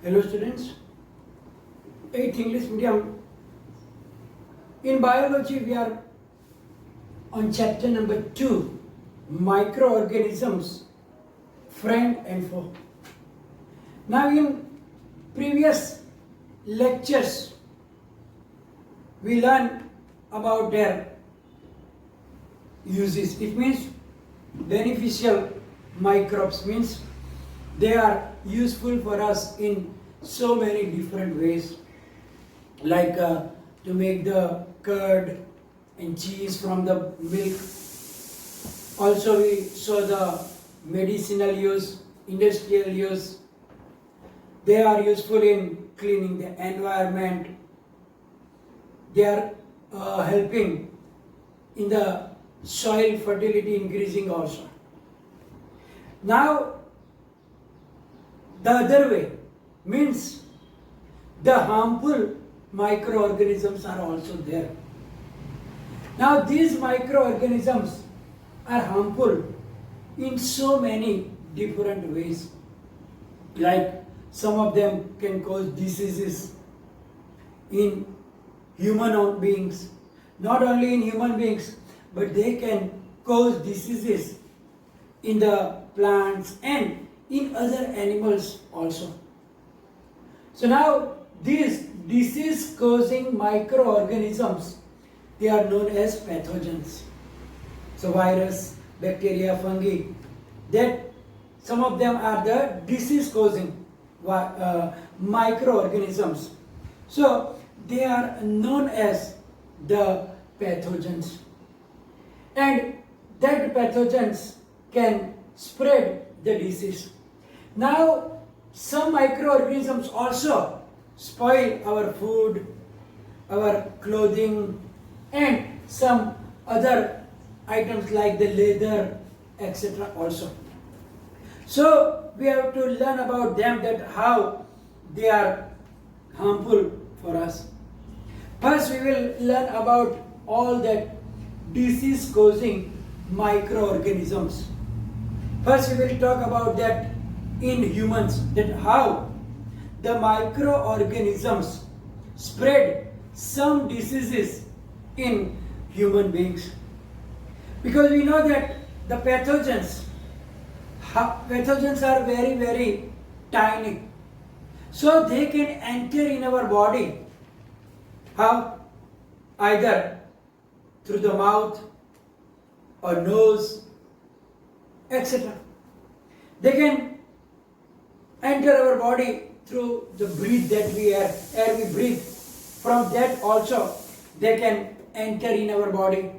Hello students, 8th English medium. In biology we are on chapter number 2, microorganisms, friend and foe. Now in previous lectures we learned about their uses. It means beneficial microbes means they are useful for us in so many different ways, like to make the curd and cheese from the milk. Also we saw the medicinal use, industrial use. They are useful in cleaning the environment. They are helping in the soil fertility increasing also. Now the other way means the harmful microorganisms are also there. Now these microorganisms are harmful in so many different ways. Like some of them can cause diseases in human beings. Not only in human beings, but they can cause diseases in the plants and in other animals also. So now these disease causing microorganisms, they are known as pathogens. So virus, bacteria, fungi, that some of them are the disease causing microorganisms. So they are known as the pathogens. And that pathogens can spread the disease. Now, some microorganisms also spoil our food, our clothing, and some other items like the leather, etc. also. So, we have to learn about them, that how they are harmful for us. First, we will learn about all that disease causing microorganisms. First, we will talk about that in humans, that how the microorganisms spread some diseases in human beings. Because we know that the pathogens are very, very tiny. So they can enter in our body. How? Either through the mouth or nose, etc. They can enter our body through the air we breathe. From that also they can enter in our body.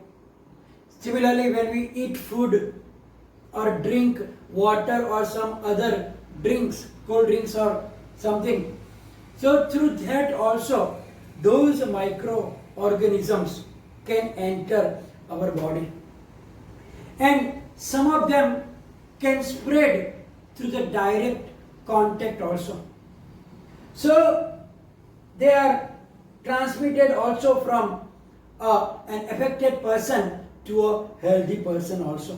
Similarly, when we eat food or drink water or some other drinks, cold drinks or something, so through that also those microorganisms can enter our body. And some of them can spread through the direct contact also. So they are transmitted also from an affected person to a healthy person also.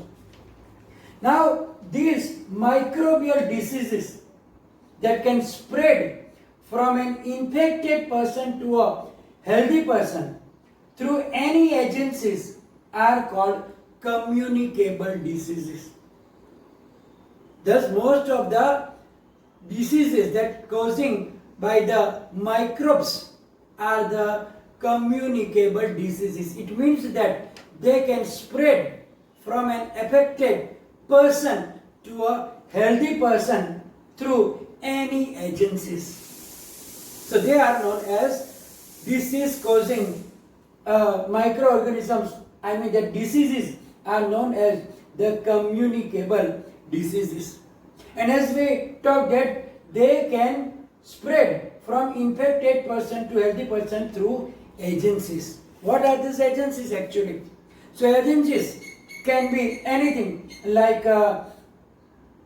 Now these microbial diseases that can spread from an infected person to a healthy person through any agencies are called communicable diseases. Thus, most of the diseases that causing by the microbes are the communicable diseases. It means that they can spread from an affected person to a healthy person through any agencies. So they are known as disease causing microorganisms. The diseases are known as the communicable diseases. And as we talked that they can spread from infected person to healthy person through agencies. What are these agencies actually? So agencies can be anything like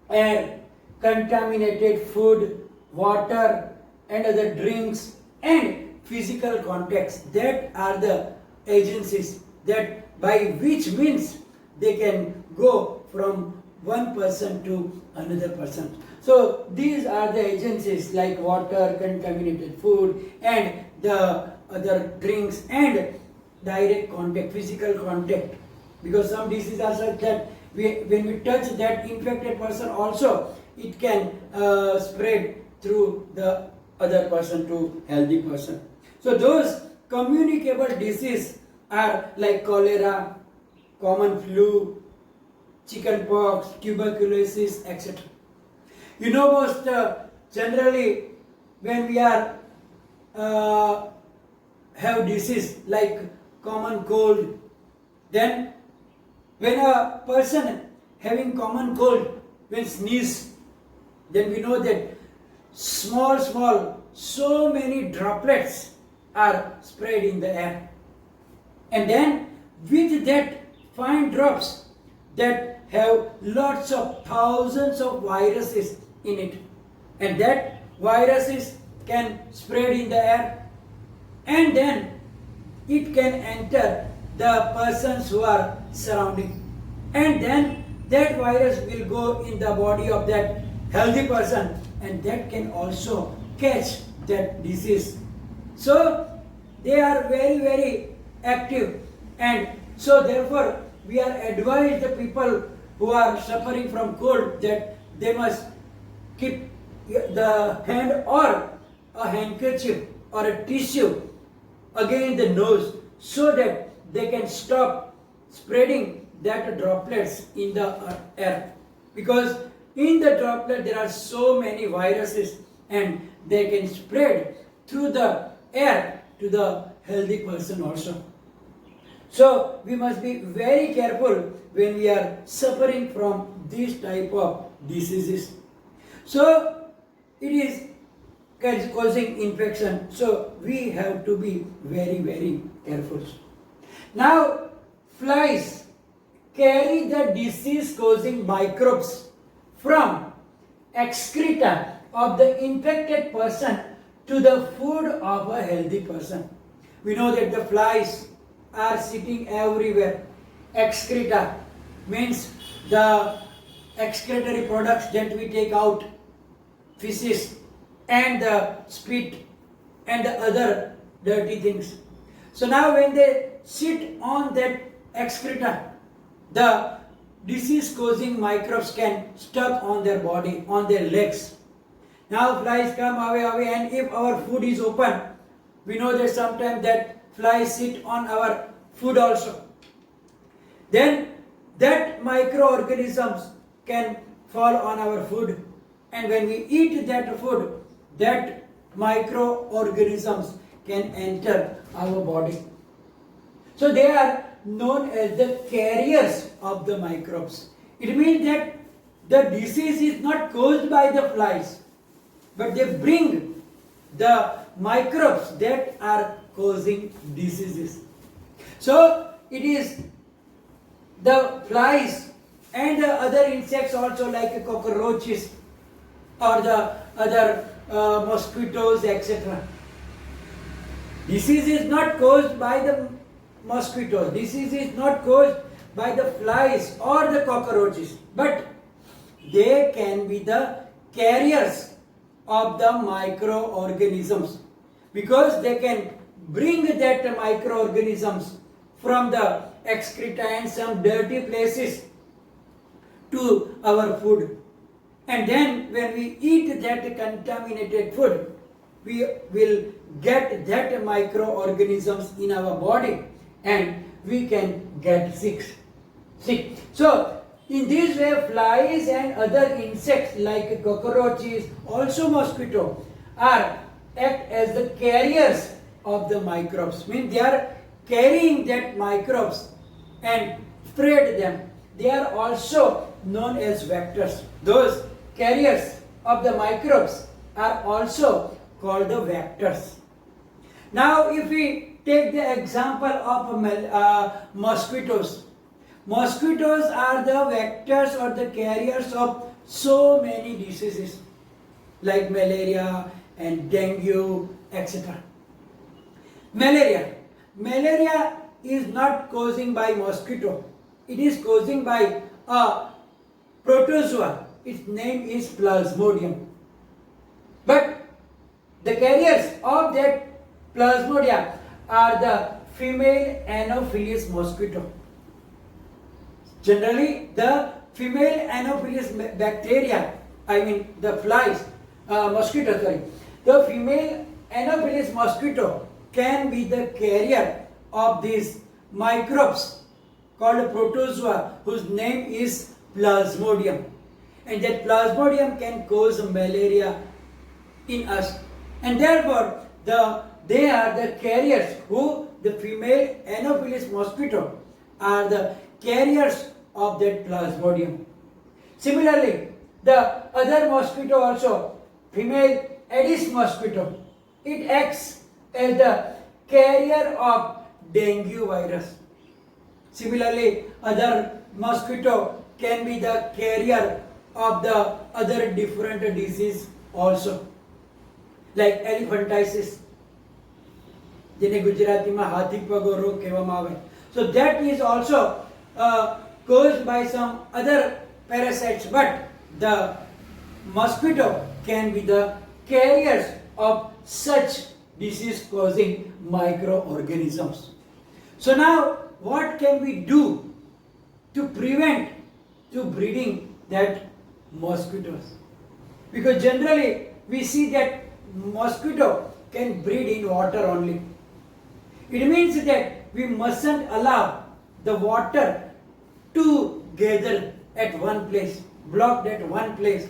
air, contaminated food, water and other drinks, and physical contacts. That are the agencies that by which means they can go from one person to another person. So these are the agencies like water, contaminated food, and the other drinks, and direct contact, physical contact. Because some diseases are such that when we touch that infected person also, it can spread through the other person to healthy person. So those communicable diseases are like cholera, common flu, chickenpox, tuberculosis, etc. You know, most generally when we are have disease like common cold, then when a person having common cold, when sneeze, then we know that small, so many droplets are spread in the air. And then with that fine drops that have lots of thousands of viruses in it. And that viruses can spread in the air, and then it can enter the persons who are surrounding. And then that virus will go in the body of that healthy person, and that can also catch that disease. So they are very active, and so therefore we are advised the people who are suffering from cold that they must keep the hand or a handkerchief or a tissue against the nose so that they can stop spreading that droplets in the air. Because in the droplet there are so many viruses, and they can spread through the air to the healthy person also. So we must be very careful when we are suffering from this type of diseases. So it is causing infection, so we have to be very careful. Now flies carry the disease causing microbes from excreta of the infected person to the food of a healthy person. We know that the flies are sitting everywhere. Excreta means the excretory products that we take out, feces and the spit and the other dirty things. So now when they sit on that excreta, the disease causing microbes can stuck on their body, on their legs. Now flies come away, and if our food is open, we know that sometimes that flies sit on our food also. Then that microorganisms can fall on our food, and when we eat that food, that microorganisms can enter our body. So they are known as the carriers of the microbes. It means that the disease is not caused by the flies, but they bring the microbes that are causing diseases. So it is the flies and the other insects also, like cockroaches or the other mosquitoes, etc. Disease is not caused by the mosquitoes. Disease is not caused by the flies or the cockroaches, but they can be the carriers of the microorganisms, because they can bring that microorganisms from the excreta and some dirty places to our food. And then when we eat that contaminated food, we will get that microorganisms in our body, and we can get sick. So in this way, flies and other insects like cockroaches, also mosquito, act as the carriers of the microbes. Means they are carrying that microbes and spread them. They are also known as vectors. Those carriers of the microbes are also called the vectors. Now if we take the example of mosquitoes. Mosquitoes are the vectors or the carriers of so many diseases like malaria and dengue, etc. Malaria is not causing by mosquito. It is causing by a protozoa. its name is Plasmodium. But the carriers of that Plasmodium are the female Anopheles mosquito. Generally, the female Anopheles bacteria, I mean the flies, mosquito, sorry. The female Anopheles mosquito can be the carrier of these microbes called protozoa, whose name is Plasmodium. And that Plasmodium can cause malaria in us. And therefore, they are the carriers who, the female Anopheles mosquito, are the carriers of that Plasmodium. Similarly, the other mosquito also, female Aedes mosquito, it acts as the carrier of dengue virus. Similarly, other mosquito can be the carrier of the other different disease also, like elephantiasis, જેને ગુજરાતીમાં હાથી પગો રોગ કહેવામાં આવે. So that is also caused by some other parasites, but the mosquito can be the carriers of such disease causing microorganisms. So now what can we do to prevent to breeding that mosquitoes? Because generally we see that mosquito can breed in water only. It means that we mustn't allow the water to gather at one place, blocked at one place.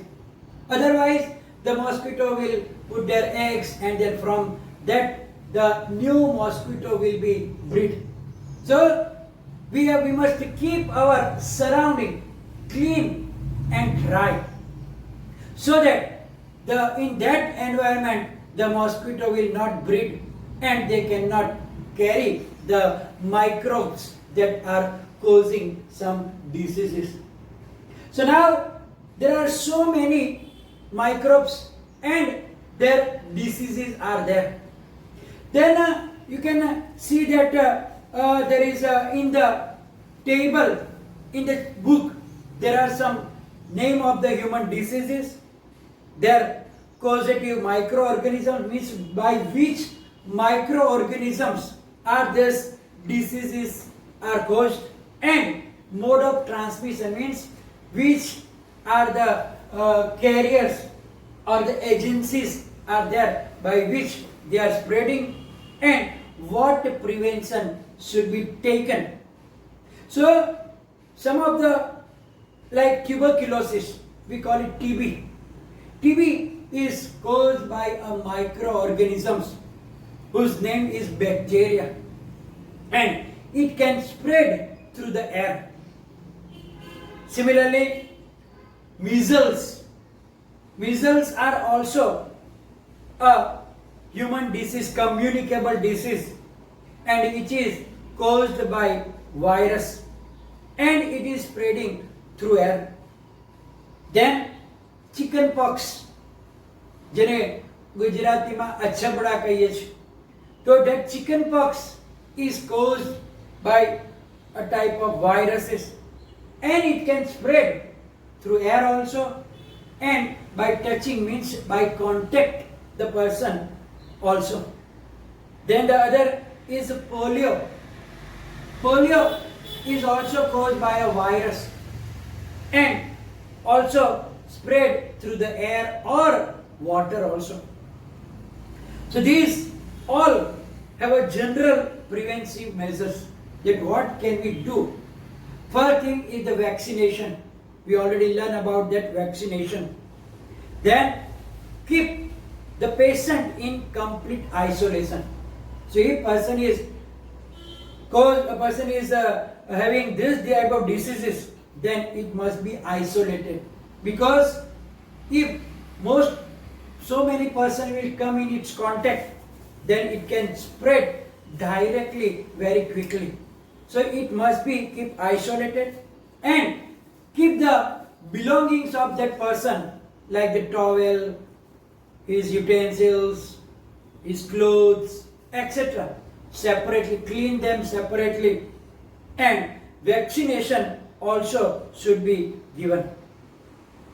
Otherwise, the mosquito will put their eggs, and then from that the new mosquito will be bred. So we must keep our surrounding clean and dry, so that in that environment the mosquito will not breed and they cannot carry the microbes that are causing some diseases. So now there are so many microbes and their diseases are there. Then you can see that there is in the table, in the book, there are some name of the human diseases. Their causative microorganisms, means by which microorganisms are these diseases are caused, and mode of transmission, means which are the carriers or the agencies are there by which they are spreading, and what prevention should be taken. So some of the, like tuberculosis, we call it TB. TB is caused by a microorganisms whose name is bacteria, and it can spread through the air. Similarly, measles. Measles are also a human disease, communicable disease, and it is caused by virus, and it is spreading through air. Then chicken pox, જેને ગુજરાતીમાં અછબડા કહીએ છીએ. So that chicken pox is caused by a type of viruses, and it can spread through air also, and by touching, means by contact the person also. Then the other is polio. Polio is also caused by a virus and also spread through the air or water also. So these all have a general preventive measures. That what can we do? First thing is the vaccination. We already learned about that vaccination. Then keep the patient in complete isolation. So if person is having this type of diseases, then it must be isolated, because if so many person will come in its contact, then it can spread directly very quickly. So it must be keep isolated and keep the belongings of that person, like the towel, his utensils, his clothes, etc., separately, clean them separately, and vaccination also should be given.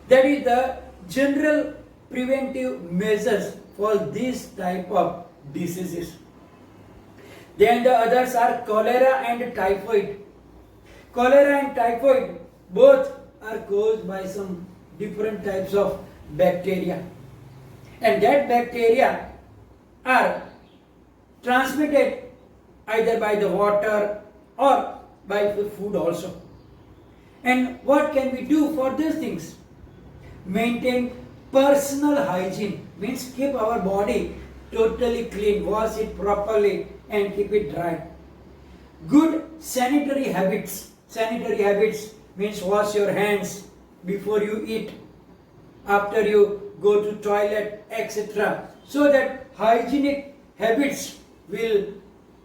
That is the general preventive measures for this type of diseases. Then the others are cholera and typhoid. Cholera and typhoid both are caused by some different types of bacteria, and that bacteria are transmitted either by the water or by the food also. And what can we do for these things? Maintain personal hygiene, means keep our body totally clean, wash it properly and keep it dry. Good sanitary habits. Sanitary habits means wash your hands before you eat, after you go to toilet, etc. So that hygienic habits will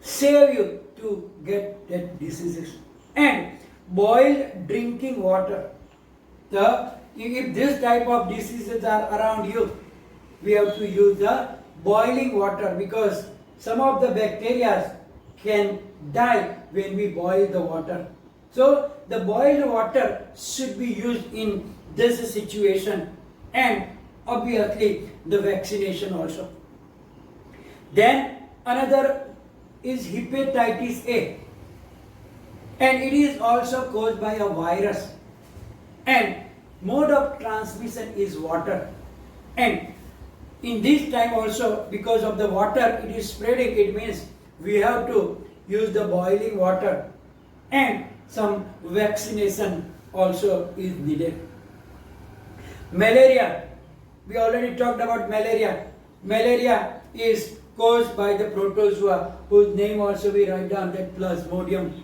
save you to get that diseases. And boiled drinking water. If this type of diseases are around you, we have to use the boiling water, because some of the bacteria can die when we boil the water. So the boiled water should be used in this situation, and obviously the vaccination also. Then another is hepatitis A, and it is also caused by a virus, and mode of transmission is water. And in this time also, because of the water it is spreading, it means we have to use the boiling water, and some vaccination also is needed. Malaria, we already talked about malaria. Malaria is caused by the protozoa, whose name also we write down, that Plasmodium.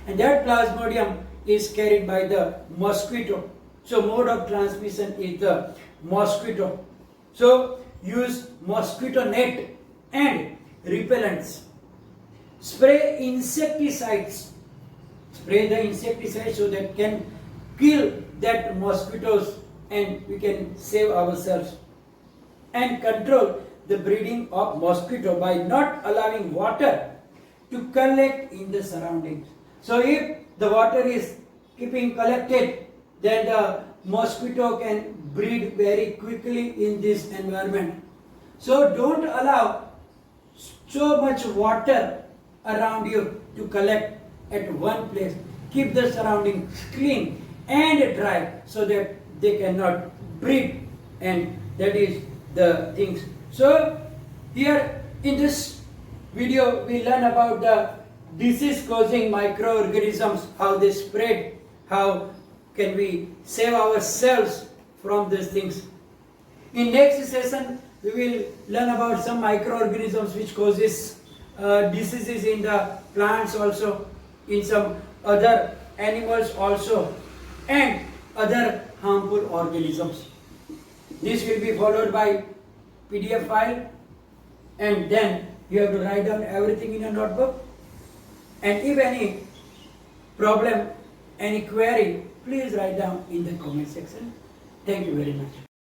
And that Plasmodium is carried by the mosquito. So mode of transmission is the mosquito. So use mosquito net and repellents. Spray insecticides. Spray the insecticide so that can kill that mosquitoes and we can save ourselves. And control the breeding of mosquito by not allowing water to collect in the surroundings. So if the water is keeping collected, then the mosquito can breed very quickly in this environment. So don't allow so much water around you to collect at one place. Keep the surroundings clean and dry so that they cannot breed, and that is the things. So here in this video we learn about the disease causing microorganisms, how they spread, how can we save ourselves from these things. In next session we will learn about some microorganisms which causes diseases in the plants also, in some other animals also, and other harmful organisms. This will be followed by PDF file, and then you have to write down everything in a notebook. And if any problem, any query, please write down in the comment section. Thank you very much.